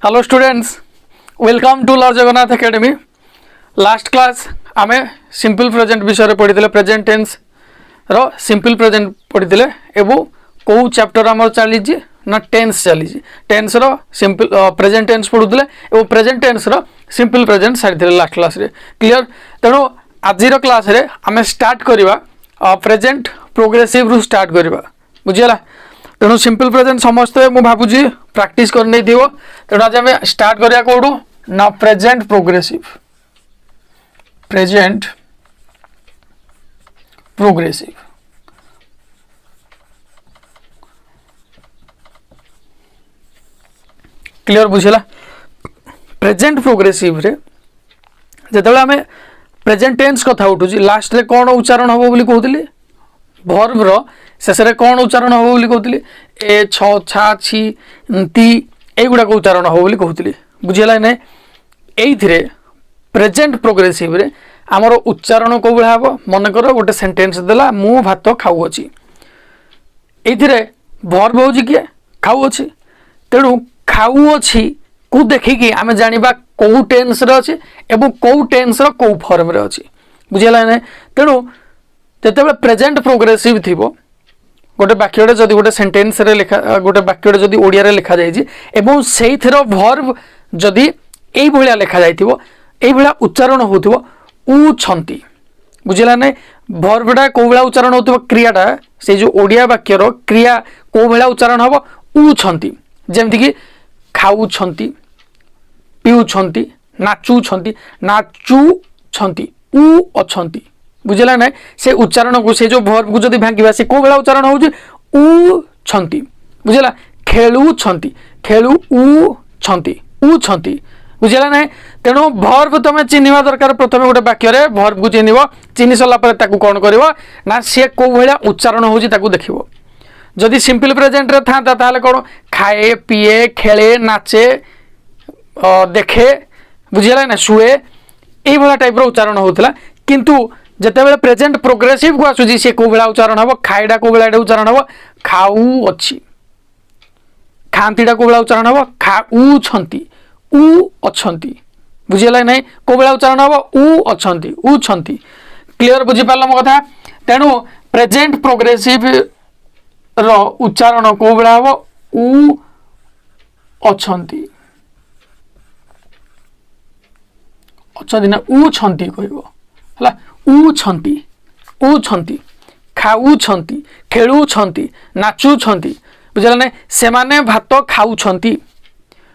Hello students, welcome to law Jagannath academy. Last class आम simple present विषय पढ़ी present tense रो सिंपल प्रेजेंट पढ़ी एवं कौ चैप्टर आम चली ना टेन्स चली टेन्स रो सिंपल प्रेजेंट टेन्स पढ़ुले और प्रेजेंट टेन्स रो सिंपल प्रेजेंट सारी लास्ट क्लास रे क्लियर। तेणु आज क्लास रे आम स्टार्ट करवा प्रेजेंट प्रोग्रेसिव रु स्टार्ट करवा बुझीगला। तेणु सिंपल प्रेजेंट समस्ते मु भावुची प्रैक्टिस कर नहीं थी। तेणु आज आम स्टार्ट करिया कोडू ना प्रेजेंट प्रोग्रेसिव क्लियर बुझला। प्रेजेंट प्रोग्रेसिव रे जेतेबेले आम प्रेजेंट टेन्स कथा उठू लास्ट रे कौन उच्चारण हम बोली कहते वर्ब रो शेष रे कौन उच्चारण हम बोली कहते ए छ छा छी ती एगुड़ाक उच्चारण हम बोली कहते बुझीगला ना। ये प्रेजेंट प्रोग्रेसिव रे आमर उच्चारण कौ भाया हम मनकर गोटे सेंटेंस देला मु भात खाऊँगी ये वर्ब हूँ किए खाऊँगी। तेणु खाऊँगी को देखिकी आम जाना कौ टेन्स अच्छी एवं कौ टेन्स कौ फॉर्म रे अच्छी बुझीगला ना। तेणु जिते प्रेजेंट प्रोग्रेसिव थी गोटे वाक्य जदि गोटे सेंटेंस रे लिखा गोटे वाक्य जदि ओडिया रे लिखा जाइए एवं से वर्ब जदि यही भाया लिखा जाइए उच्चारण होथिबो उ छंती बुझीगला ना। वर्बटा कौ भाया उच्चारण होथिबो क्रियाटा से जो ओडिया वाक्यर क्रिया कौ भाया उच्चारण हम उ छंती जेमती कि खाऊछंती पीउछंती नाचुछंती उ अछंती बुझीगला ना। से उच्चारण को से जो वर्ब को जदि भांगिबा से कौ भाया उच्चारण होउची उ छंती बुझीगला। खेलुछंती खेलु उ छंती बुझीगला ना। तेणु वर्ब तुम चिन्हवा दरकार। प्रथम गोटे वाक्य रे वर्ब को चिन्ह सरला परे ताकू कौन करिवो ना से कौ भाया उच्चारण होउची ताकू देखिवो। जदि सिंपल प्रेजेंट रे था ताले कौन खाए पिए खेले नाचे देखे बुझीगला ना शुए यही भाया टाइप उच्चारण होता। किंतु जितेबाला प्रेजेंट प्रोग्रेसिव को आसूँ सी कौ भाया उच्चारण हम खाईटा कौ भाया उच्चारण हम खाऊ अच्छी खातीटा कौ भाया उच्चारण हम खाऊछंती उ अछंती बुझीगला ना। कौ भाया उच्चारण हम उ छंती क्लियर बुझीपार मो कथा। तेणु प्रेजेंट प्रोग्रेसिव रो उच्चारण कौ भाया हम उ अछंती ना उ छंती कहबो हला उ छंती खाऊछंती खेलुछंती नाचुछंती बुझला ना। से माने भात खाऊछंती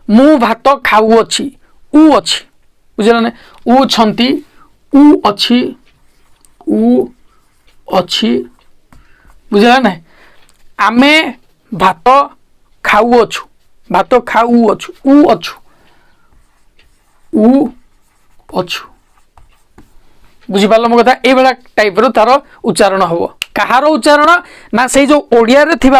मु भात खाऊअछि उ अछि बुझला ना। उ छंती उ अछि बुझला ना। आमे भात खाऊअछु उ अछु बुझीपार मो कथा। ये टाइप रो तार उच्चारण हम कहार उच्चारण ना से जो ओडिया रे थिबा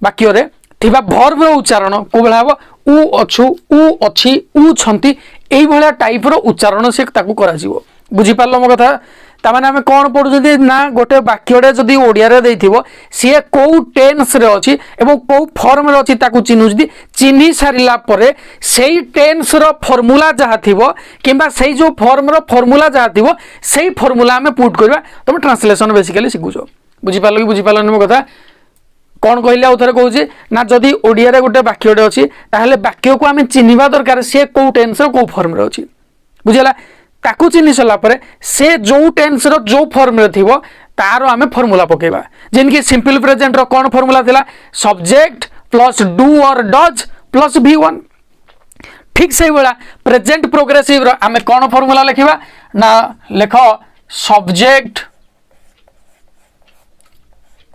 वाक्य रे थिबा वर्ब रो उच्चारण को भाया हम उ अछु उ अछि उ छंती एई भलिया टाइप रो उच्चारण से ताकू करा जिवो बुझीपार मो कथा। तामाने आमे कोन पढुछथि ना गोटे वाक्यडे जदि ओडिया रे देथिबो सी कौ टेन्स रे अछि एवं कौ फॉर्म रे अछि ताकू चिन्हुछथि चिन्हि सारिला परे सेई टेन्स रो फार्मूला जहा थिबो किंबा सेई जो फॉर्म रो फार्मूला जहा थिबो सेई फार्मूला आमे पुट करबा तुम ट्रांसलेशन बेसिकली शिखुछो बुझीपारलो कि बुझीपारलो मो कथा। कौन कहले आउ थरे कहूछि ना जदि ओडिया रे गोटे वाक्यडे अछि ताहले वाक्य को आमे चिन्हिबा दरकार से कौ टेन्स रो कौ फॉर्म रे अछि बुझला। ताकू चिन्हि सरला परे से जो टेन्स रो जो फॉर्म रे थिबो तारो आमे फार्मूला पकेबा। जेनकि सिंपल प्रेजेंट रो कौन फार्मूला थिला सब्जेक्ट प्लस डू और डज प्लस V1। ठीक से बड़ा प्रेजेंट प्रोग्रेसिव रो आमे कौन फार्मूला लिखिबा ना लेख subject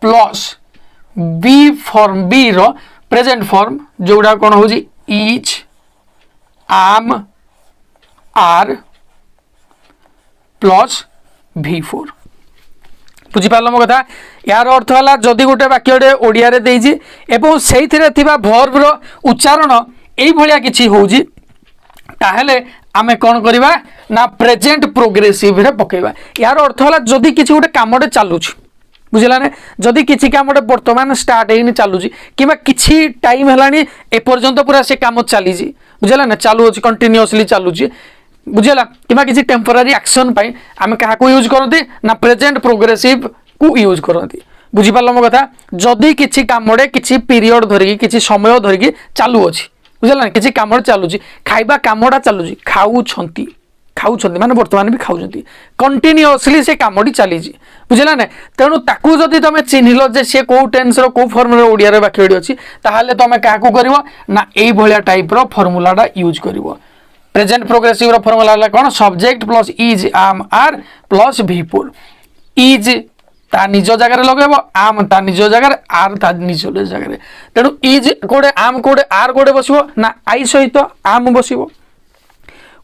plus be form be रो प्रेजेंट फॉर्म जोड़ा कौन होजी is am are plus V4 बुझीपार मो कथा। यार अर्थ है जदि गोटे वाक्य ओडिया रे देइछि एवं सेइथिरे थिबा वर्ब रो उच्चारण एई भलिया किछि होउछि ताहेले आमे कोन करिबा ना प्रेजेंट प्रोग्रेसिव रे पकेबा। यार अर्थ है जदि किछि गोटे कामडे चालुछि बुझला ना जदि किसी काम बर्तमान स्टार्ट होनी चलुची कि किसी टाइम है एपर्यंत पूरा से काम चली बुझला ना चालू अच्छी कंटिन्यूअसली चलुची बुझला कि किसी टेम्पोरारी एक्शन आम क्या यूज करती ना प्रेजेंट प्रोग्रेसिव को यूज करती बुझीपार मो कथा जदि किसी काम किसी पीरियड धरिकी किसी समय धरिकी चालू अच्छी बुझला ना किसी काम चलुची खाइबा कामटा चलुची खाऊछंती खाऊछंती माने वर्तमान भी खाऊछंती कंटिन्यूअसली से कामटी चली बुझला ना तेणु ताकू जदि तुम चिन्हिल जे से को टेंस रो को फॉर्मूला ओडिया रे वाक्यडी अछि ताहाले तुम काकू करिवो ना एई भलिया टाइप रो फॉर्मूलाटा यूज करिवो प्रेजेंट प्रोग्रेसिव रो फॉर्मूला हला कोन subject plus is am are plus V4 is ता निज जगह लगेब आम ता निज जगह आर ता निज जगह तेणु इज कोडे आम कोडे आर कोडे बसिबो ना आई सहित आम बसिबो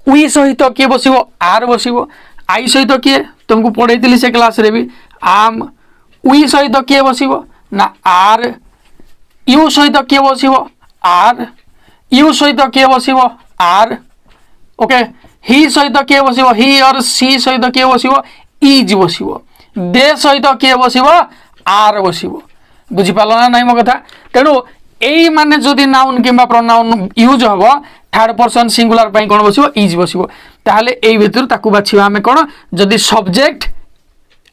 उई सहित किए बसिबो आर बसिबो आई सहित किए तुमको पढ़ाई से क्लास रे भी आम उई सहित किए बसिबो ना आर यू सहित किए बसिबो आर यू सहित किए बसिबो आर ओके ही सहित किए बसिबो ही और सी सहित किए बसिबो इज बसिबो दे सहित किए बसिबो आर बसिबो बुझी पालो ना नहीं मो कथा तेणु एई माने जदि नाउन किंबा प्रोनाउन यूज हबो थर्ड पर्सन सिंगुलर पई कोन बसिबो इज बसिबो ताहले एई भितर ताकू बाछिबा हमें कोन जदि सब्जेक्ट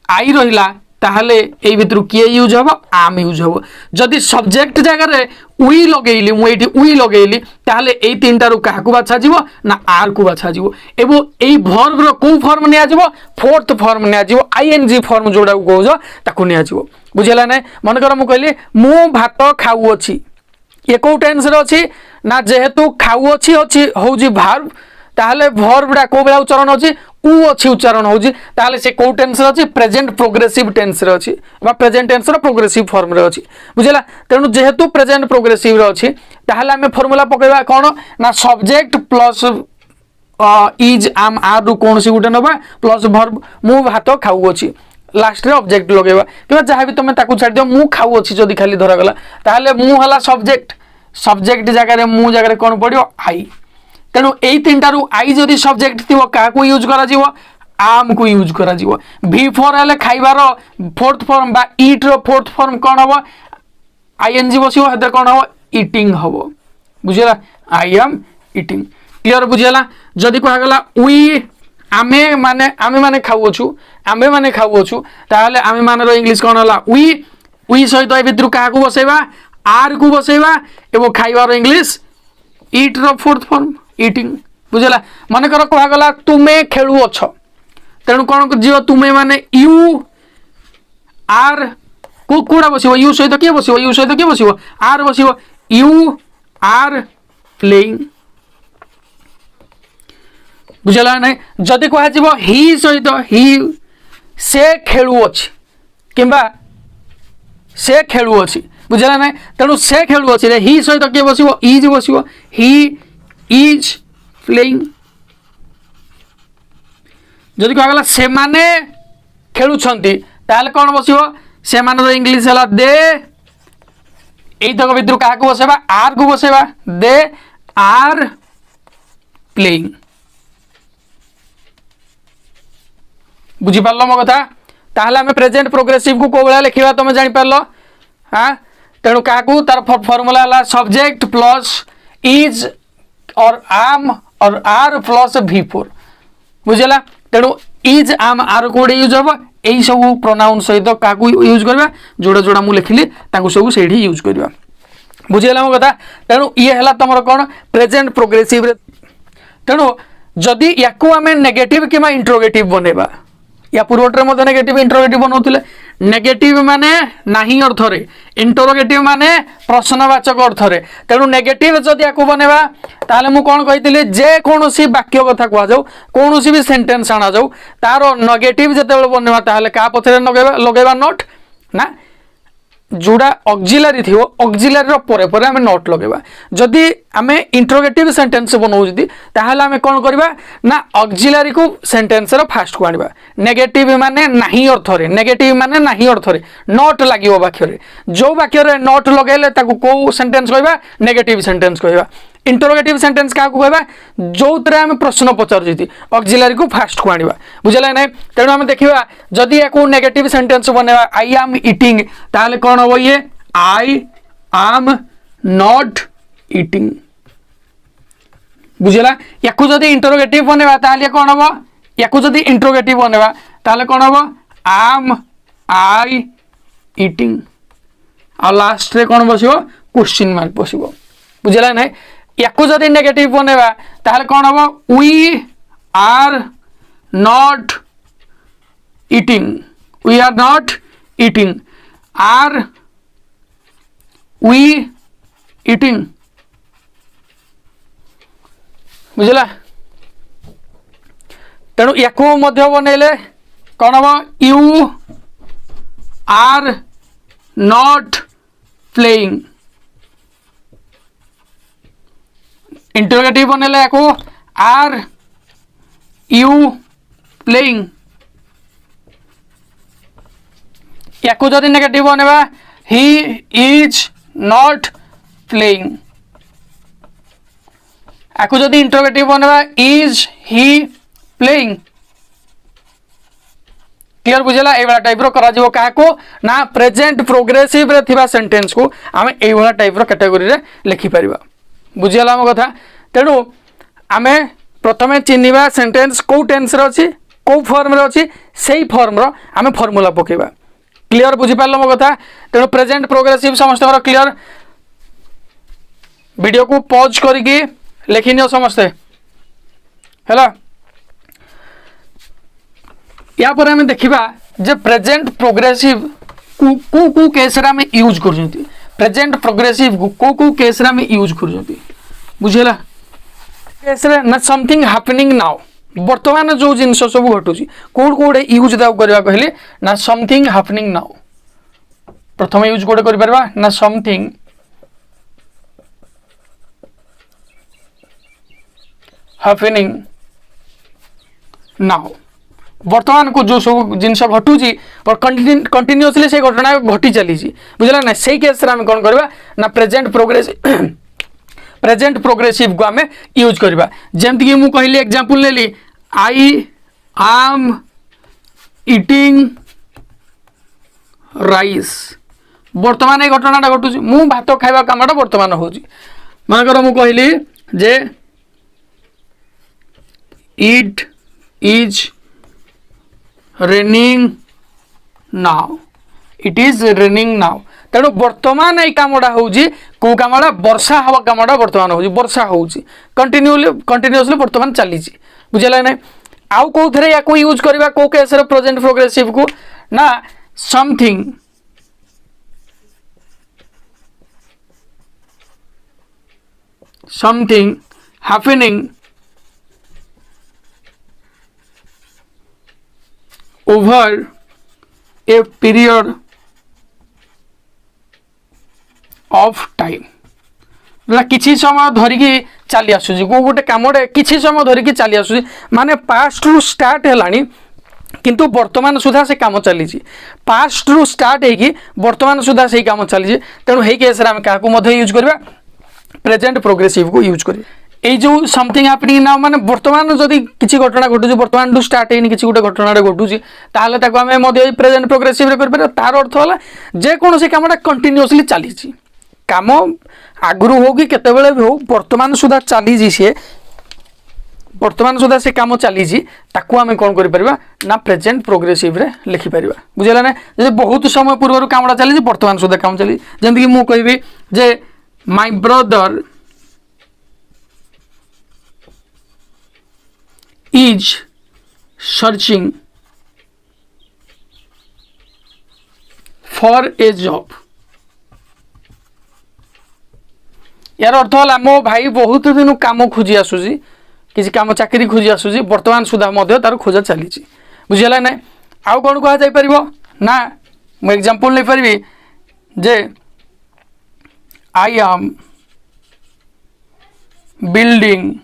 आई रहिला ताहले एई भितर किए यूज हबो आम यूज हबो जदि सब्जेक्ट जगह रे उई लगेइली मु एठी उई लगेइली ताहले एई तीनटा रु काहाकू बाछा जिवो ना आर को बाछा जिवो एबो एई वर्ब रो को फॉर्म निया जिवो फोर्थ फॉर्म निया जिवो आईएनजी फॉर्म जोडा को कहजो ताकू निया जिवो बुझिला नै मन कर मु कहली मु भात खाऊ अछि ये को टेंस रे अछि ना जेहेतु खाऊ अछि अछि होउजी वर्ब ताहले वर्ब डा को बेला उच्चारण अछि उ अछि उच्चारण होउजी ताहले से को टेंस रे अछि प्रेजेंट प्रोग्रेसिव टेंस रे अछि बा प्रेजेंट टेंस रो प्रोग्रेसिव फॉर्म रे अछि बुझिला तेनु जेहेतु प्रेजेंट प्रोग्रेसिव रे अछि ताहले हमें फार्मूला पकेबा कोन ना subject plus is am are रु कोनसी गुटे नबा प्लस वर्ब मु भात खाऊ अछि लास्ट रे ऑब्जेक्ट लगेबा किबा जहां भी तुमे ताकू छाड़ दियो मु खाऊ अछि जदी खाली धरा गला ताहले मु हला सब्जेक्ट सब्जेक्ट जगह रे मु जगह रे कोन पडियो आई तेणु यही तीन टारू आई जदि सब्जेक्ट थी क्या यूज कर आम को यूज कर V4 हेले खाइबार फोर्थ फॉर्म बा ईट रो फोर्थ फॉर्म कौन हम आईएनजी बसिबो हेते कौन हम ईटिंग हम बुझला आई एम ईटिंग क्लियर बुझला जदि कहा गला वी आमे माने खाऊछु आमे माने खाऊछु ताहले आमे माने रो इंग्लिश कौन हला वी सहित ए भितर क्या बसेबा आर को बसेबा एवं खाइबार इंग्लिश ईट रो फोर्थ फॉर्म ईटिंग बुझला मन कर कहा गला तुमे खेलु अछ तेणु कौन जीव तुमे माने यू आर को कोडा बसिबो यू सहित के बसिबो यू सहित के बसिबो आर बसिबो यू आर प्लेइंग बुझला नै जदि कहा जीव ही सहित ही से खेलु अछ किंबा से खेलु अछ बुझला नै तेणु से खेलु अछ रे ही सहित के बसिबो इज बसिबो ही इज प्लेइंग जदि कहा गला से माने खेलुछंती ताले कोन बसिबो से माने रो इंग्लिश हला दे एई तक भितर का को बसेबा आर को बसेबा दे आर प्लेइंग बुझी पारलो मो कथा ताहले हमें प्रेजेंट प्रोग्रेसिव को को बेला लिखिबा तुम जानि पारलो हां तेणु का को तार फार्मूला हला सब्जेक्ट प्लस इज और आम और आर प्लस V4 बुझला तेणु इज आम आर कोडे यूज हम यही सब प्रोनाउन सहित क्या यूज करवा जोड़ा जोड़ा मुझे लिखिली सब से यूज करवा बुझीगला मो कथा तेणु ये है तुम कौन प्रेजेंट प्रोग्रेसिव तेणु जदि या नेगेटिव कि इंट्रोगेटिव बनवा या पूर्वटे मत नेगेटिव इंट्रोगेटिव बनाऊे नेगेटिव माने नाही अर्थरे इंटरोगेटिव माने प्रश्नवाचक अर्थरे तेणु नेगेटिव जदि या बनवा ताले मु कौन कही जे कौन वाक्य कथा कह जाऊ कौन भी सेंटेंस आना जाऊ तार नेगेटिव जिते बनवा ताले क्या पथरे लगेबा नोट ना जोड़ा ऑक्सिलरी थी ऑक्सिलरी परे परे आम नोट लगेबा जदि आमे इंट्रोगेटिव सेंटेंस बनाऊँ ताहले आमे कौन करबा ना ऑक्सिलरी को सेंटेंस रो फास्ट को आनिबा नेगेटिव माने नाही अर्थ रे नेगेटिव माने नाही अर्थ रे नॉट लागिवो वाक्य रे जो वाक्य रे नॉट लगेले ताकू को सेंटेंस कहबा नेगेटिव सेंटेंस कहबा इंटरोगेटिव सेंटेंस क्या कहबा जो तरे आमे प्रश्न पचार जति ऑक्सिलरी को फास्ट को आनिबा बुझला नै तेणु आमे देखिबा जदि याकू नेगेटिव सेंटेंस बनेबा आई एम ईटिंग ताहले कोन हो ये आई एम नॉट ईटिंग बुझला याकू जदि इंटरोगेटिव बनेबा ताहले कोन हो याकू जदि इंटरोगेटिव बनेबा ताहले कोन हो एम आई ईटिंग आ लास्ट रे कोन बसिबो क्वेश्चन मार्क बसिबो बुझला नै याकू जदि नेगेटिव बनेबा ताहले कोन हो we are not eating we are not eating are we eating बुझला तेणु याकू मध्य बनइले कौन हम you are not playing interrogative बनइले याकू आर यू प्लेइंग याकू जदि नेगेटिव बनेबा ही इज नॉट प्लेइंग याकू जदि इंटरोगेटिव बनेबा इज ही प्लेइंग क्लियर बुझला ए वाला टाइप रो करा जिवो काको ना प्रेजेंट प्रोग्रेसिव रे थिबा सेंटेंस को आमे ए वाला टाइप रो कैटेगरी रे लिखि परिबा बुझियला हम कथा तेणु आमे प्रथमे चिन्हिबा सेंटेंस को टेंस रे अछि को फॉर्म रे अछि सेही फॉर्म रो आमे फार्मूला पकेबा क्लियर बुझि पारलो हम कथा तेणु प्रेजेंट प्रोग्रेसिव समस्त क्लियर वीडियो को पॉज करके लिखिनियो समस्ते हैला या पर हमें देखिबा जे प्रेजेंट प्रोग्रेसिव को केस रे हमें यूज करजंती प्रेजेंट प्रोग्रेसिव को केस रे हमें यूज करजंती बुझेला केस रे ना समथिंग हैपनिंग नाउ वर्तमान जो जिंस सब घटुची कोड कोड यूज दाउ करबा कहले ना समथिंग हैपनिंग नाउ प्रथम यूज कोड करि परबा ना समथिंग हैपनिंग नाउ वर्तमान को जो सब जिनस घटुची और कंटिन्यूअसली से घटना घटी चली बुझला ना से केस रे हम कोन करबा ना प्रेजेंट प्रोग्रेसिव को हमें यूज करबा जेमति कि मु कहली एग्जांपल लेली आई एम ईटिंग राइस वर्तमान ए घटनाटा घटुची मु भात खाइबा कामटा वर्तमान होची मानकर मु कहली जे it is raining now it is raining now तेणु वर्तमान ये कमटा हूँ कौ कमटा वर्षा हवा कमटा वर्तमान हूँ वर्षा हूँ कंटिन्यूअसली वर्तमान चली बुझेगा ना आउ कौ थे या यूज करवा कौ केस प्रेजेंट प्रोग्रेसिव को ना something happening over a period of time किछि समय धरिकी चली आसुची को गोटे कामटे किछि समय धरिकी चली आसुची माने पास्ट रु स्टार्ट हेलानी किंतु वर्तमान सुधा से काम चली पास्ट रु स्टार्ट है वर्तमान सुधा से काम चली तेणु हे केस रे हम काको मध्ये यूज करबा प्रेजेंट प्रोग्रेसिव को यूज करबा ए जो समथिंग हैपनिंग नाउ माने वर्तमान जदि किछि घटना घटुची वर्तमान टू स्टार्ट हेनी किछि गोटे घटना घटुची ताले ताको हमें मध्ये प्रेजेंट प्रोग्रेसिव रे करबा तार अर्थ होला जे कोनोसी कामटा कंटिन्यूअसली चली काम आगुरु हो कि केते बेले हो वर्तमान सुधा चली से वर्तमान सुधा से काम चली ताकू हमें कौन करि परबा ना प्रेजेंट प्रोग्रेसिव रे लिखि परबा बुझला ना जे बहुत समय पूर्व कामटा चली वर्तमान सुधा काम चली जेंति कि मु कहबी जे my brother is searching for a job यार अर्थ है मो भाई बहुत दिन काम खोजी आसूसी किसी काम चाकरी खोजी आसूसी वर्तमान सुधा मध्य तार खोजा चली बुझेगा ना आउ कौन कह जाई परिबो ना मु एग्जांपल ले परिबी जे I am building,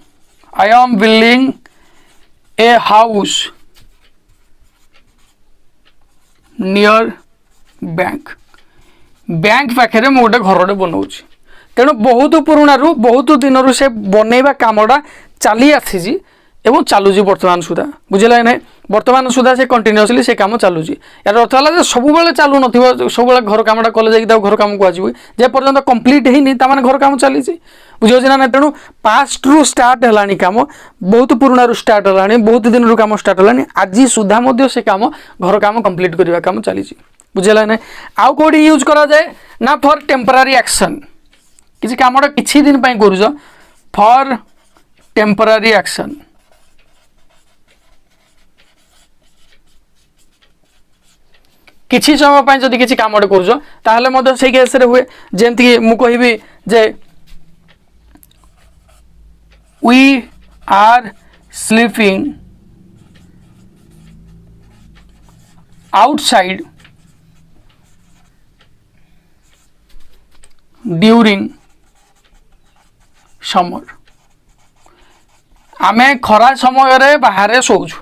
I am building a house near bank. Bank पाखे मु गोटे घर बनाऊँगी तेणु बहुत पुराणु बहुत दिन से बनइबा कमटा चली आसी एवं चलुची बर्तमान सुधा बुझे ना बर्तमान सुधा से कंटिन्यूअसली से काम चलुची यार अर्थ है सब चालू न सब घर कमटा कले घर कम कह जे पर्यंत कंप्लीट होनी घर कम चली बुझे ना तेणु पास्ट रु स्टार्ट है कम बहुत पुराणु स्टार्ट है बहुत दिन कम स्टार्ट है आज सुधा से कम घर कम कंप्लीट करने कम चली बुझेगा ना आउ कौटी यूज करा जाए ना फॉर टेम्पररी एक्शन किसी कमटा किसी दिन कर फॉर टेम्पररी एक्शन किसी समय जदि किसी कमटे कर से केस हुए जमती मु कहि जे we are sleeping outside during summer आमे खरा समय बाहर शोचु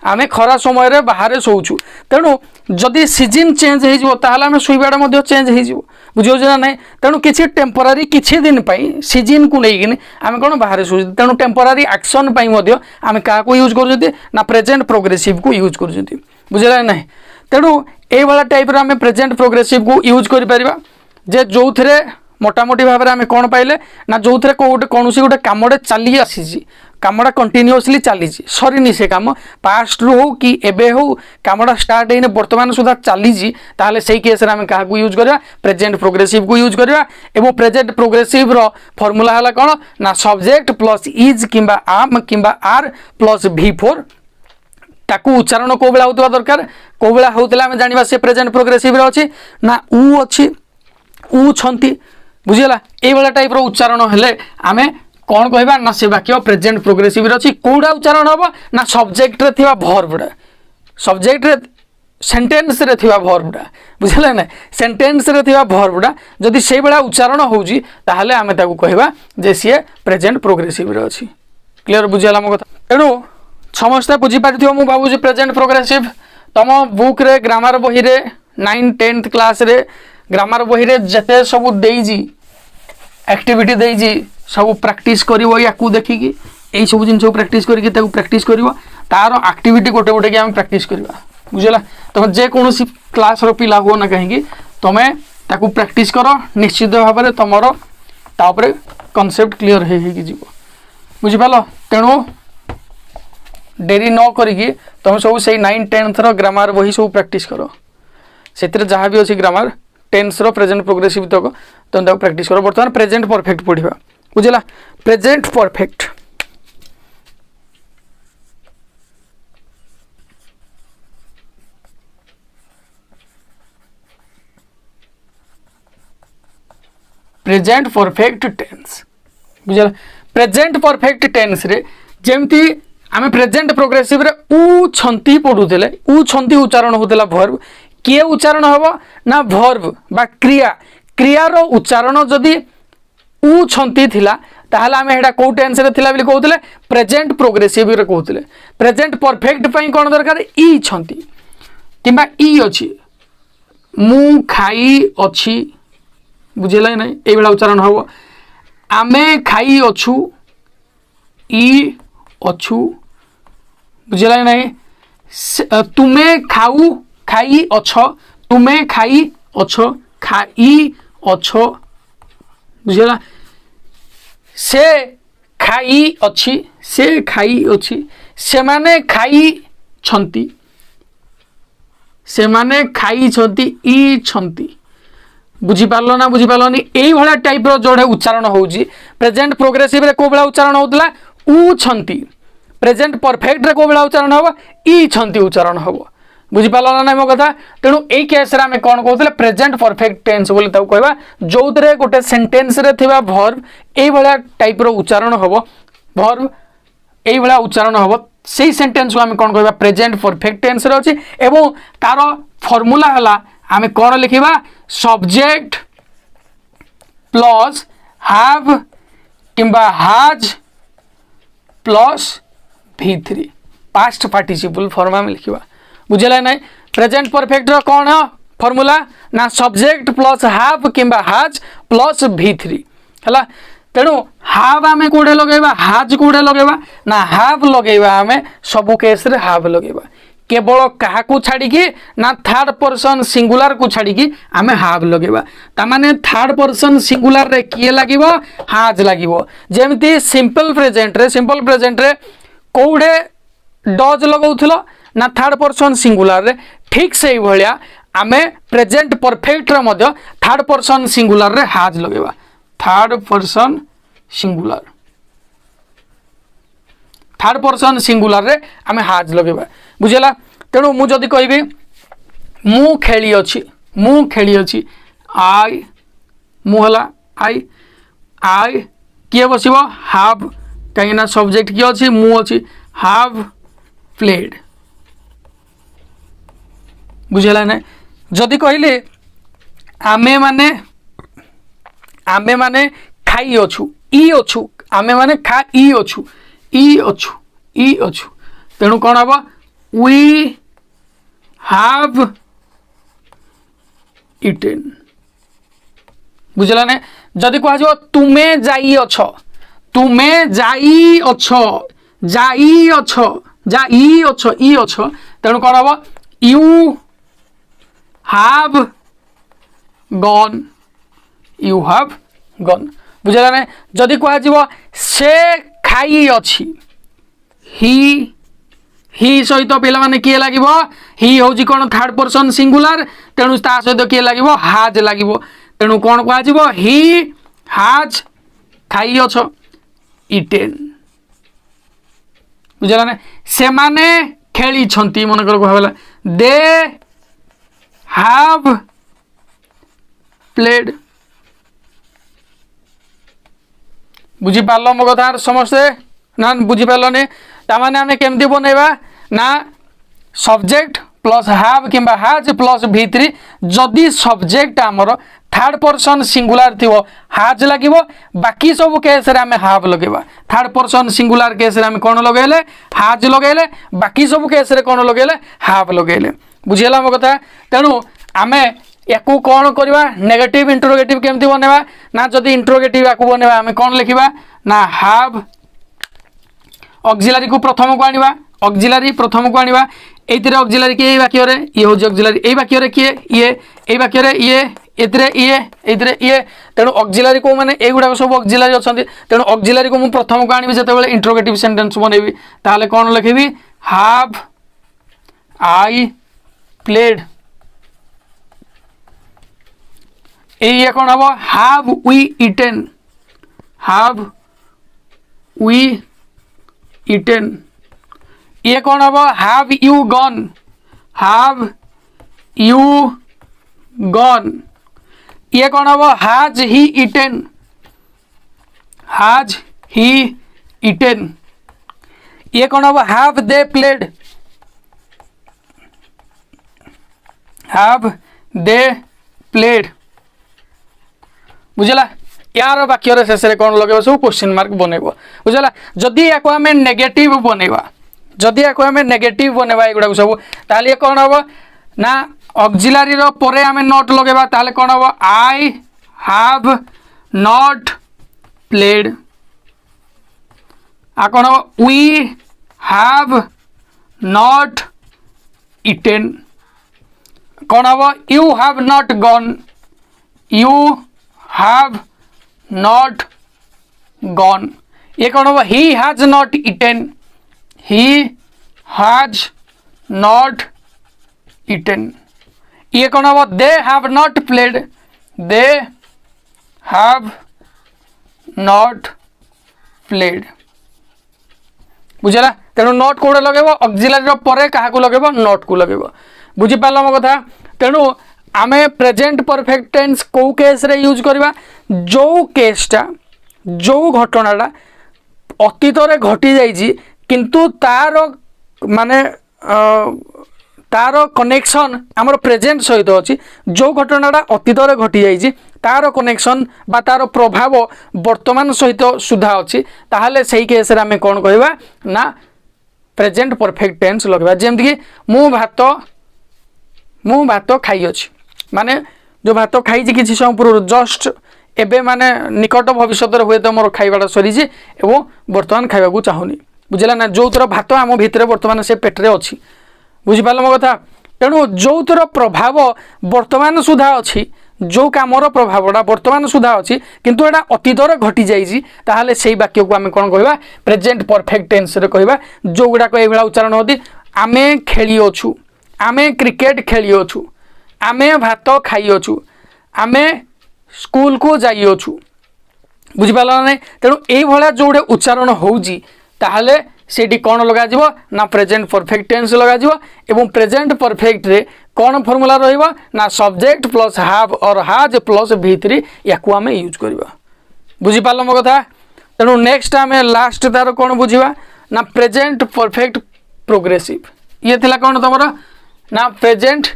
आमे खरा समय बाहर शोचु तेणु जदि सीजन चेंज हो शुवाटा चेंज हो बुझे ना ना तेणु किसी टेम्पररी किसी दिन सीजन को लेकिन आम कौन बाहर शोचु तेणु टेम्पररी एक्शन आम क्या यूज कर प्रेजेंट प्रोग्रेसिव को यूज कर बुझे ना तेणु ये टाइप आम प्रेजेंट प्रोग्रेसिव को यूज कर जे जो थे मोटामोटी भाव में आम कौन पाइले ना जो थे कौन गोटे कमटे चली आसी कमटा कंटिन्यूअसली चली सरीनी से कम पास्ट रु हो कि एबे हो कमटा स्टार्ट होने बर्तमान सुधा चली ताहले से केस आम क्या यूज करवा प्रेजेंट प्रोग्रेसिव को यूज करवा एवं प्रेजेंट प्रोग्रेसिव रो फॉर्मूला है कौन ना सब्जेक्ट प्लस इज किंबा आम किंबा आर प्लस V4 ताकू उच्चारण कौ बेला होता दरकार कौ बेला होता आम जाना से प्रेजेंट प्रोग्रेसिव अच्छी ना उ अच्छी उ छंती बुझीगला ये टाइप रो उच्चारण हेले आमे कौन कहबा ना से वाक्य प्रेजेंट प्रोग्रेसिव अच्छी कौड़ा उच्चारण हम ना सब्जेक्ट रे थिबा वर्बडा सब्जेक्ट रे सेंटेंस रे थिबा वर्बडा बुझले ना सेंटेंस रे थिबा वर्बडा जदि से बेला उच्चारण होउजी ताहले आमे ताकू कहबा जे सी प्रेजेंट प्रोग्रेसिव रे अच्छी क्लियर बुझला मो कथा तेणु समस्त बुझी पारिथियो मु भाबु जे प्रेजेंट प्रोग्रेसिव तम बुक रे ग्रामर बही रे 9 10th क्लास रे ग्रामर बही रे जते सब देइजी एक्टिविटी देइजी सब प्रैक्टिस करिवो याकू देखिकी यही सब जिन प्रैक्टिस करके प्रैक्टिस करिवो तार एक्टिविटी गोटे गोटे आम प्रैक्टिस करवा बुझला तुम जेकोसी क्लास रो पिला हो ना कहीं तुम ताकू प्रैक्टिस कर निश्चित भाव में तुम तापर कॉन्सेप्ट क्लियर हो बुझिपाल तेणु डेरी न करिकी तुम सब से 9 10th ग्रामर बही सब प्रैक्टिस कर से जहाँ भी अच्छी ग्रामर टेन्स रो प्रेजेंट प्रोग्रेसिव तक तुम प्रैक्टिस कर बर्तमान प्रेजेंट परफेक्ट पढ़ा बुझला present perfect present perfect tense बुझला प्रेजेंट परफेक्ट टेंस रे जेमती आमे प्रेजेंट प्रोग्रेसिव रे उ छंती पढुतले उ छंती उच्चारण होतला वर्ब किए उच्चारण हबो ना वर्ब बा क्रिया क्रिया रो उच्चारण जदी उ छंती थिला ताहले आमे हेडा को टेंस रे थिला बिली कहउतले प्रेजेंट प्रोग्रेसिव रे कहउतले प्रेजेंट परफेक्ट पई कोन दरकार ई छंती किबा ई अछि मु खाई अछि बुझेला नै ए बेला उच्चारण हबो आमे खाई अछु ई अछु बुझेला नै तुमे खाऊ खाई अछ तुमे खाई अछ खाई अछ बुझेला से खाई अछि से खाई अछि सेमाने खाई छंती सेमाने खाई छंती ई छंती बुझी पारलो ना बुझी पारलोनी एई भला टाइप रो जोड़े उच्चारण होउजी प्रेजेंट प्रोग्रेसिव रे को भला उच्चारण होतला उ छंती प्रेजेंट परफेक्ट रे को भला उच्चारण हबो ई छंती उच्चारण हबो बुझी पारलो ना मो कथा तेणु एई केस रे हमें कोन कहतले प्रेजेंट परफेक्ट टेंस बोली ताऊ कहबा जोतरे गोटे सेंटेंस रे थिबा वर्ब एई भला टाइप रो उच्चारण हबो वर्ब एई भला उच्चारण हबो सेई सेंटेंस को हमें कोन कहबा प्रेजेंट परफेक्ट टेंस रे अछि एवं तारो फार्मूला हला हमें कोन लिखिबा सब्जेक्ट प्लस हैव किंबा हाज plus V3 past participle form में लिखा बुझेगा ना प्रेजेंट परफेक्ट कौन फॉर्मूला ना सब्जेक्ट प्लस हाव किंबा हाज प्लस V3 है तेणु हाव आम कौटे लगेगा हाज कौटे लगेगा ना हाव लगेगा आम सबू केस रे हाव लगेगा केवल क्या छाड़ी ना थर्ड पर्सन सिंगुलर को छाड़ी आम हाव लगेगा तामाने थर्ड पर्सन सिंगुलर रे किए लगे हाज लगे जमती सिंपल प्रेजेंट रे कौड़े डज लगाउथिलो ना थर्ड पर्सन सिंगुलर रे ठीक से भाया आम प्रेजेंट परफेक्ट रे मध्य थर्ड पर्सन सिंगुलर रे हाज लगेगा थर्ड पर्सन सिंगुलर रे आम हाज लगेगा बुझेला तेणु मु जदि कहबी मु खेली अच्छी आई मुहला आई किए बसब हाव कहीं सब्जेक्ट किए अच्छी मु अच्छी हाव प्लेड बुझेला ना जदि कहले आमे माने खाई अच्छु ई अच्छु आमे माने खा ई अच्छु तेणु कौन हम वी हाव इटेन बुझला ना जदि कह तुम्हें जाई अछ तेणु कौन हम यू हाव गन बुझला ना जदि कह से खाई अच्छी ही सहित पिला माने किए लगे ही हूँ कौन थर्ड पर्सन सिंगुलर तेणु ता सहित किए लगे हाज लगे तेणु कौन कह ही हाज खाई अछ इटेन बुझला ना से माने खेली छंती मन कर कहला दे हाव प्लेड बुझी पार्ल मो कथा समस्ते ना बुझी पार्लनी तामाने आमे केमती बनैबा ना सब्जेक्ट प्लस हाव किंबा हाज प्लस V3 जदि सब्जेक्ट आमर थर्ड पर्सन सिंगुलर थी हाज लगे बाकी सब केस रे आमे हाव लगेबा थर्ड पर्सन सिंगुलर केस रे आमे कौन लगेले हाज लगेले बाकी सब केस रे कौन लगेले हाव लगेले बुझेला मो कथा तेणु आमे याकू कौन करवा नेगेटिव इंटरोगेटिव केमती बनैबा ना जदि इंटरोगेटिव याकू बनैबा आमे कौन लिखिबा ना हाव ऑक्सिलरी को प्रथम को आनिबा ऑक्सिलरी प्रथम को आनिबा एतिरे ऑक्सिलरी के वाक्य रे ये हो ऑक्सिलरी ए वाक्य रे किए ये ए वाक्य रे ये एतिरे ये तेणु ऑक्सिलरी को माने ए गुडा सब ऑक्सिलरी अछंती तेणु ऑक्सिलरी को मु प्रथम को आनिबी जते बेले इंटरोगेटिव सेंटेंस बनेबी ताले कोन लिखिबी हाव आई प्लेड ये कौन हम हाव वी इटेन ये कौन हम हाव यू गन ये कौन हम हाज ही इटेन ये कौन हम हाव दे प्लेड बुझला यार वाक्य शेष में कौन लगे सब क्वेश्चन मार्क बनइब बुझला जदि या आम नेगेटिव बनइबा एगुड़ा सब ताले कौन हम ना ऑक्सिलरी रो परे आम नॉट लगेबा ताले कौन हम आई हाव नॉट प्लेड आ कौन हम वी हाव नॉट इटेन कौन हम you have not gonna have not gone ये कौन होगा he has not eaten ये कौन होगा they have not played बुझला तेणु नॉट कोड़े लगे ऑक्सिलरी परे क्या लगे नॉट को लगे बुझी पाल मो कथा तेणु आमे प्रेजेंट परफेक्ट टेंस को केस रे यूज करवा जो केसटा जो घटनाटा अतीत रे घटी जाइछि किंतु तार माने तार कनेक्शन आमर प्रेजेंट सहित अच्छी जो घटनाटा अतीत घटी जाइए तार कनेक्शन बा तार प्रभाव वर्तमान सहित सुधा अच्छी ताहले सही केस आम कौन कहवा ना प्रेजेंट परफेक्ट टेंस लगवा जमीक मु भात खाई अच्छी माने जो भात खाई किसी समय पूर्व जस्ट एबे माने निकट भविष्य हुए तो मोर खाइबाटा सरी एवं बर्तमान खाइबा चाहूनी बुझला ना जो तर भात आम भितर बर्तमान से पेट्रे अच्छी बुझिपाल मो कथा तेणु जो तर प्रभाव वर्तमान सुधा अच्छी जो कामर प्रभावटा वर्तमान सुधा अच्छी किंतु एटा अतीतर घटी जाइए ताहले से वाक्य को आम कौन कहवा प्रेजेंट परफेक्ट टेंस रे कहवा जो गुड़ाक ये उच्चारण होती आमे खेली अच्छु आमे क्रिकेट खेली अच्छु आमे भात खाई अच्छु आमे स्कूल को जाई अच्छु बुझिपाल ना तेणु ये जो गोटे उच्चारण होउजी ताहले सेठी कौन लगा ना प्रेजेंट परफेक्ट टेंस लगा एवं प्रेजेंट परफेक्ट रे कौन फॉर्मूला रहिबा ना सब्जेक्ट प्लस हाव और हाज प्लस V3 याकू आम यूज करबा बुझिपाल मो कथा तेणु नेक्स्ट आम लास्ट तार कौन बुझा ना प्रेजेंट परफेक्ट प्रोग्रेसिव ये थिला कौन तुम ना प्रेजेंट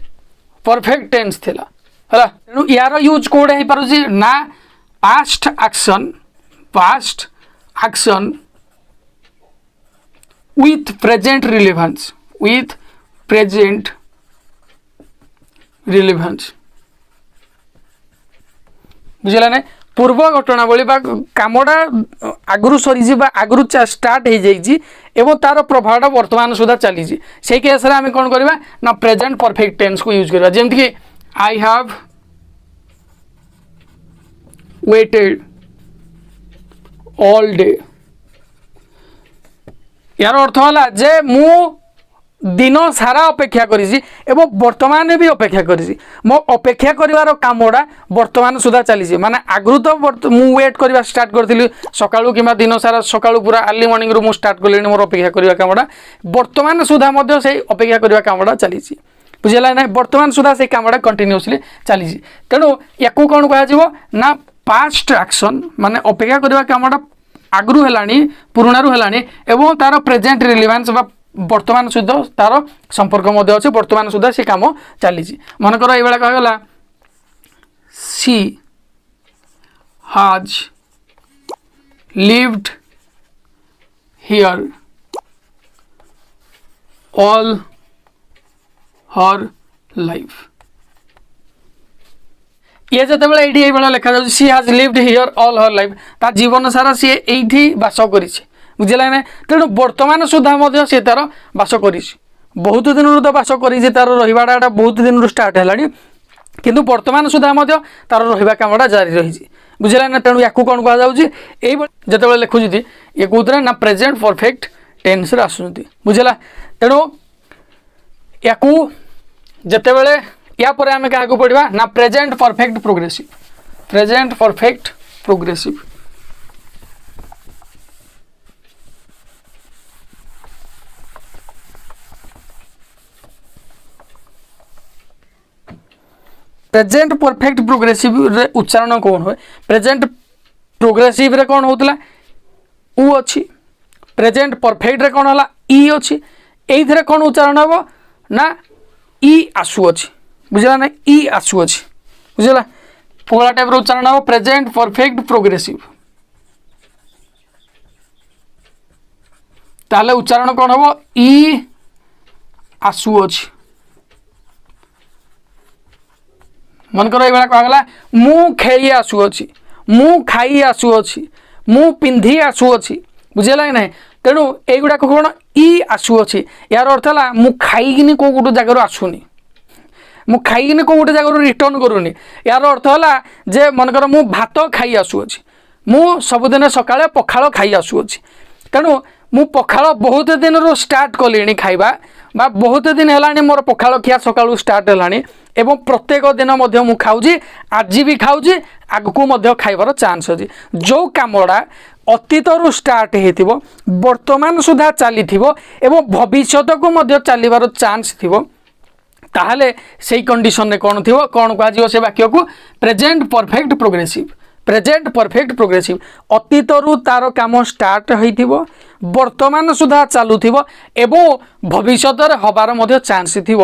परफेक्ट टेंस थिला हला तेणु यार यूज कोडे हे पारुजी ना past action with present relevance बुझला ना पूर्व घटनावली कामटा आगु सरी आगु स्टार्ट हो जाइए एवं तार प्रभावटा वर्तमान सुधा चली से केस आम कौन करवा ना प्रेजेंट परफेक्ट टेंस को यूज करवा जमीक कि I have waited all day यार अर्थ है जे मु दिन सारा अपेक्षा करी वर्तमान भी अपेक्षा करी मो अपेक्षा कर कामटा वर्तमान सुधा चली माने आगु तो मु वेट करवा स्टार्ट करी सकाळू कि दिन सारा सकाळू पूरा अर्ली मॉर्निंग रु मु स्टार्ट कली मोर अपेक्षा करवा कामटा वर्तमान सुधा से अपेक्षा करवा कामटा चली बुझला ना वर्तमान सुधा से कामटा कंटिन्यूअसली चली तेणु या कौन कह ना पास्ट एक्शन माने अपेक्षा करवा कामटा आगु है पुराणु है एवं तार प्रेजेंट रिलेवेंस वर्तमान सुधा तार संपर्क अच्छे वर्तमान सुधा से कम चली मनकर ये कहगला सी हाज lived here all her life ये जो ये लिखा जाए सी हाज lived here all her life ता जीवन सारा सी ये बास कर बुझला ना तेणु वर्तमान सुधा सी तार बास कर बहुत दिन तो बास कर तार रहा बहुत दिन स्टार्ट है किंतु वर्तमान सुधा तार रहा कामटा जारी रही बुझला ना तेणु या कौन कह जो लिखुच्च ये कौन ना प्रेजेंट परफेक्ट टेंस आसुँच बुझला तेणु या जितेबले या पर आम क्या पढ़ा ना present perfect progressive present perfect progressive रे उच्चारण कौन हुए प्रेजेंट प्रोग्रेसिव रे कौन होतला उ अच्छी प्रेजेंट परफेक्ट रे कौन होला ई अच्छी एइथरे कौन उच्चारण हम ना ई आसु अच्छी बुझला ना ई आसु अच्छी बुझला पुगला टाइप रो उच्चारण हम प्रेजेंट परफेक्ट प्रोग्रेसिव ताले उच्चारण कौन हम ई आसु अच्छी मनकर ये कहला मु खेली आसुअछि मु खाई आसुअछि मु पिंधि आसुअछि बुझेला ना तेणु युवा कौन ई आसुअछि यार अर्थ है मु खाइकिनी कौ गोटे जगार आसुनी मु खाइकिनी कौ गोटे जगार रिटर्न करूनी यार अर्थ है जे मनकर मु भात खाई आसुअछि मु सबुदिन सकाळे पखाळ खाई आसुअछि तेणु मु पखाळ बहुत दिन रो स्टार्ट कलिनी खाइबा बा बहुत दिन है मोर पखाळ खिया सकाळू स्टार्ट है एवं प्रत्येक दिन मु खाऊँ आज भी खाऊँ आगू खाइबार चांस अच्छी जो कामटा अतीत रु स्टार्ट हो वर्तमान सुधा चली एवं भविष्य को चलबार चांस थी ताहले से कंडीशन रे कौन थी कौन कह से वाक्य को प्रेजेंट परफेक्ट प्रोग्रेसिव अतीत रु तार काम स्टार्ट हो वर्तमान सुधा चलुव एवं भविष्य हबार चांस थी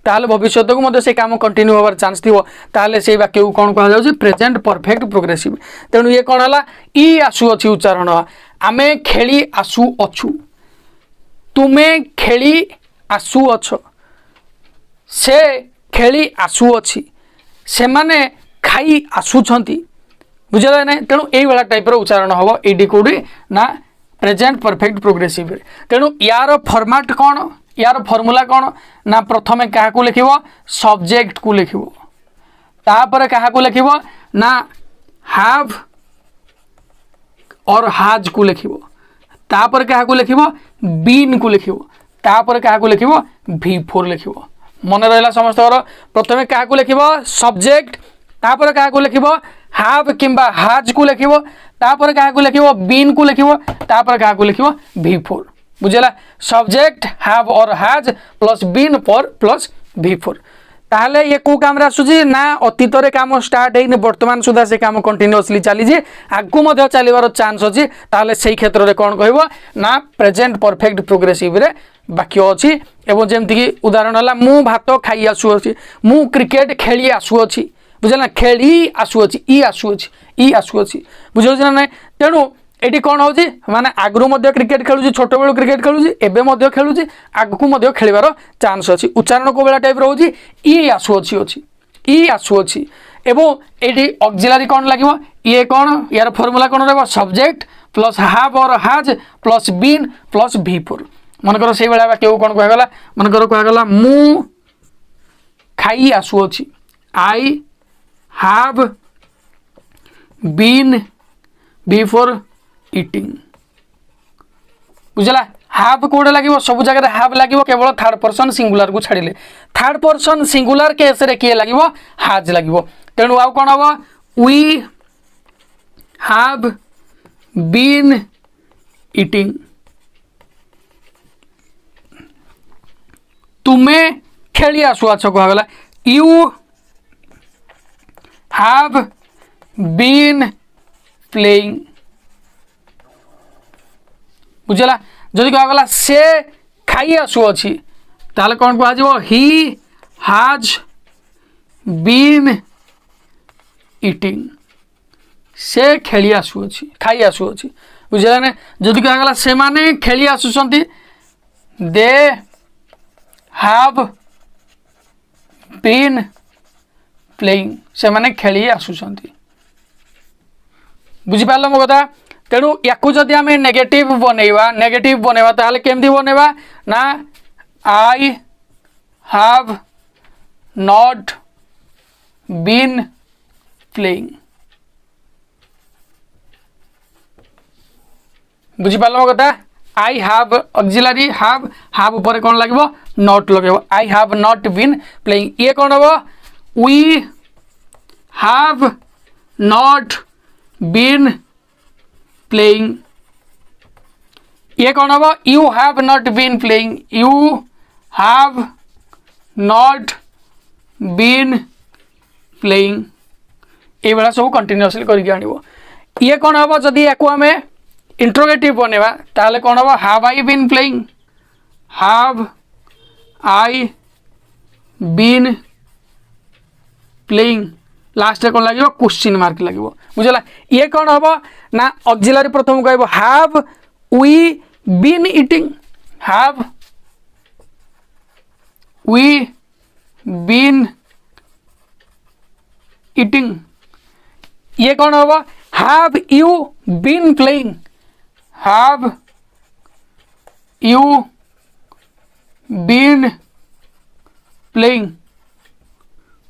ताहले भविष्य को मध्य से काम कंटिन्यू होवार चांस थी ताहले से वाक्य को कौन कहा जाउछि प्रेजेंट परफेक्ट प्रोग्रेसिव। तेणु ये कौन है ई आसु अच्छी उच्चारण आमे खेली आसु अछु तुमे खेली आसु अछ से खेली आसु अच्छी से माने खाई आसुछंती बुझे ना। तेणु ये टाइप उच्चारण हम ये कौटी ना प्रेजेंट परफेक्ट प्रोग्रेसिव। तेणु यार फॉर्मेट कौन यार फॉर्मूला कौन ना प्रथमे क्या लिख सब्जेक्ट को लिख तापर क्या लिख ना हैव और हाज को लिख तापर क्या लिख बीन को लिख तापर क्या लिख V4 लिख मन रहा समस्त प्रथमे क्या लिख सब्जेक्ट तापर क्या लिख हैव किंबा हाज को लिख तापर क्या लिख बीन को लिख तापर क्या लिख V4 बुझेगा सब्जेक्ट हैव और हैज प्लस बीन पर प्लस V4 ताहले ये को काम आसूची ना अतीत काम स्टार्ट है वर्तमान सुधा से काम कंटिन्यूअसली चली आगू चलवार चांस अच्छी ताहले से क्षेत्र में कौन कह ना प्रेजेंट परफेक्ट प्रोग्रेसिव रे वाक्य अच्छी एवं जमती कि उदाहरण है मु भात खाई आसुअछि मु क्रिकेट खेली आसुअछि बुझे खेली आसुअछि ई आसुअछि बुझे ना। तेणु ये कौन हो माने आगु क्रिकेट खेलुची छोट बेलू क्रिकेट खेलुची एवं खेलुची आगू खेलिबार चांस अच्छी उच्चारण को बेला टाइप रोचे ई आसुअछि अच्छी ई आसुअछि एवं ये ऑक्सिलरी कौन लगे ये कौन यार फॉर्मूला कौन रहा सब्जेक्ट प्लस हैव और has plus been plus V4 मनकर से भाया वाक्य कौन कहगला मनकर कहगला मु खाई आसुअछि I have been V4 eating बुझला हैव कोडे लगे सब जगह हैव लगे केवल थर्ड पर्सन सिंगुलर को छाड़िले थर्ड पर्सन सिंगुलर केस रे किए लगे हैज लगे तेणु आउ कौन हम वी हैव बीन ईटिंग तुम्हें खेली आसुआछ कहगला यू हैव बीन प्लेइंग बुझला जदि कहगला से खाई आसुअछि ताले कौन कह ही हैज बीन ईटिंग से खेली आसुअछि खाई आसुअछि बुझला ने जदि कहगला से माने खेली आसुछंती दे हैव बीन प्लेइंग से माने खेली आसुछंती बुझी पारल मो कथा। तेणु या जदि आम नेगेटिव बनवा ताहले केमती बनवा ना I have not been playing बुझी पारल मो कथा। आई हैव ऑक्सिलरी हैव ऊपर कौन लगे नॉट लगे I have not been playing ये कौन हम we have not been playing ये कौन हम you have not been playing you have not been playing ये भाया सब कंटिन्यूअसली करके आनिबो। ये कौन हम जदि या आम इंट्रोगेटिव बनवा ताहले कौन हम have I been playing have I been playing last कौन लगे क्वेश्चन मार्क लगे बुझला। ये कौन हम ना ऑक्सिलरी प्रथम कह have we been eating have we been eating ये कौन हम have you been playing have you been playing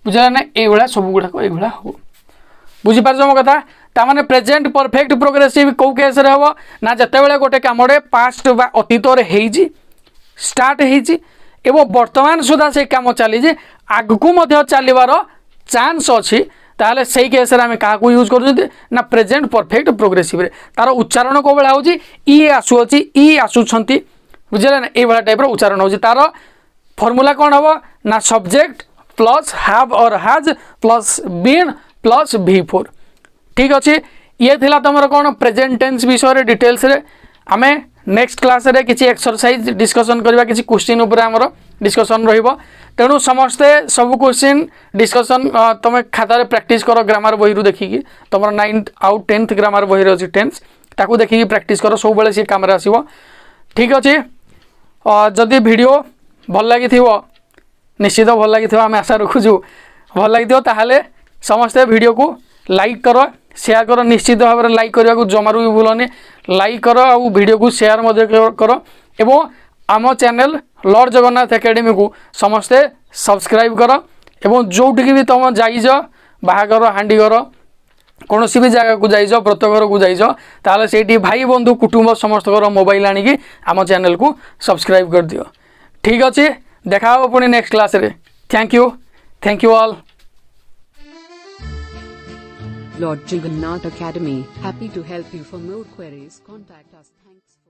बुझा ना ये सब गुड़ाक ये हम बुझीपार मो कथा ताने प्रेजेंट परफेक्ट प्रोग्रेसिव कौ केस रे हम ना जिते गोटे कम पास्ट बा अतीत स्टार्ट हो वर्तमान सुधा से कम चली आगू चलवार चांस अच्छी ताहले से केस आम क्या यूज कर प्रेजेंट परफेक्ट प्रोग्रेसिव तार उच्चारण कौ भाया हो ई आसुअछि ई आसुछंती बुझे ना ये टाइप उच्चारण हो तार फॉर्मूला कौन हम ना सब्जेक्ट प्लस हैव और has plus been plus V4 ठीक अच्छे। ये थिला तुम कौन प्रेजेंट टेंस विषय डिटेल्स रे आमे नेक्स्ट क्लास रे किसी एक्सरसाइज डिस्कशन करबा किसी क्वेश्चन ऊपर हमर डिस्कसन रहिबो तेणु समस्ते सब क्वेश्चन डिस्कसन तुम खातार प्रैक्टिस कर ग्रामर बही रू देखिकी तुम 9th आउ 10th ग्रामर बही अच्छी 10th ताकू देखिकी प्रैक्टिस कर सब बेले सी काम आसो ठीक अच्छे जदि वीडियो भल लगी निश्चित भल लगी आम आशा रखुचु भल लगी ताहले समस्ते वीडियो को लाइक कर शेयर कर निश्चित भाव में लाइक करने को जमारू भी भूलनी लाइक कर आ वीडियो को शेयर कर एवं आम चैनल लॉर्ड जगन्नाथ एकेडमी को समस्ते सब्सक्राइब कर एवं जोटिक भी तुम जाइज बाहागर हांडीगर कौन भी जगह को जाइज व्रतघर को जाइज ताले से भाई बंधु कुटुंब समस्त मोबाइल आणिकी आम चैनल को सब्सक्राइब कर दियो ठीक अच्छे देखा पुणी नेक्स्ट क्लास रे thank you all Lord Jagannath Academy, happy to help you. For more queries, contact us. Thanks.